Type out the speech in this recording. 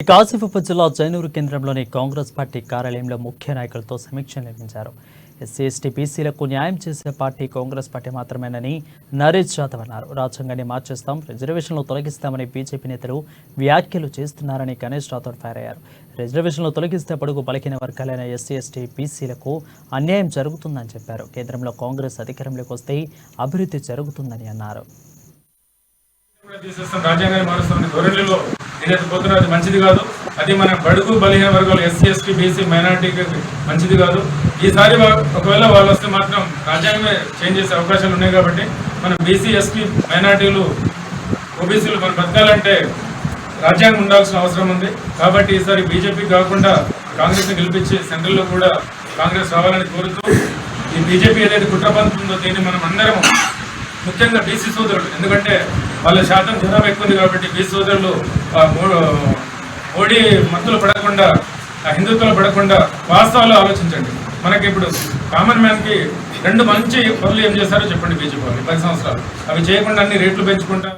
ఆసిఫాబాద్ జిల్లా జైనూరు కేంద్రంలోని కాంగ్రెస్ పార్టీ కార్యాలయంలో ముఖ్య నాయకులతో సమీక్ష నిర్వహించారు. ఎస్సీ ఎస్టీ బీసీలకు న్యాయం చేసే పార్టీ కాంగ్రెస్ పార్టీ మాత్రమేనని నరేష్ యాదవ్ అన్నారు. రాజ్యాంగాన్ని మార్చేస్తాం, రిజర్వేషన్లు తొలగిస్తామని బీజేపీ నేతలు వ్యాఖ్యలు చేస్తున్నారని గణేష్ రాథోడ్ ఫైర్ అయ్యారు. రిజర్వేషన్లు తొలగిస్తే బడుగు బలహీన వర్గాలైన ఎస్సీ ఎస్టీ బీసీలకు అన్యాయం జరుగుతుందని చెప్పారు. కేంద్రంలో కాంగ్రెస్ అధికారంలోకి వస్తే అభివృద్ధి జరుగుతుందని అన్నారు. అది మంచిది కాదు. అది మన బడుగు బలహీన వర్గాలు ఎస్సీ ఎస్టీ బీసీ మైనార్టీకి మంచిది కాదు. ఈసారి ఒకవేళ వాళ్ళు వస్తే మాత్రం రాజ్యాంగమే చేంజ్ చేసే అవకాశాలు ఉన్నాయి. కాబట్టి మనం బీసీ ఎస్టీ మైనార్టీలు ఓబీసీలు మనం బతకాలంటే రాజ్యాంగం ఉండాల్సిన అవసరం ఉంది. కాబట్టి ఈసారి బీజేపీ కాకుండా కాంగ్రెస్ని గెలిపించి సెంట్రల్లో కూడా కాంగ్రెస్ రావాలని కోరుతూ ఈ బీజేపీ ఏదైతే కుట్రపంతుందో దీన్ని మనం అందరం ముఖ్యంగా బీసీ సోదరులు, ఎందుకంటే వాళ్ళ శాతం జనాభా ఎక్కువ ఉంది కాబట్టి బీసీ సోదరులు మోడీ మత్తులు పడకుండా హిందుత్వాలు పడకుండా వాస్తవాలు ఆలోచించండి. మనకి ఇప్పుడు కామన్ మ్యాన్కి 2 మంచి పనులు ఏం చేస్తారో చెప్పండి. బీజేపీ వాళ్ళు 10 సంవత్సరాలు అవి చేయకుండా అన్ని రేట్లు పెంచుకుంటా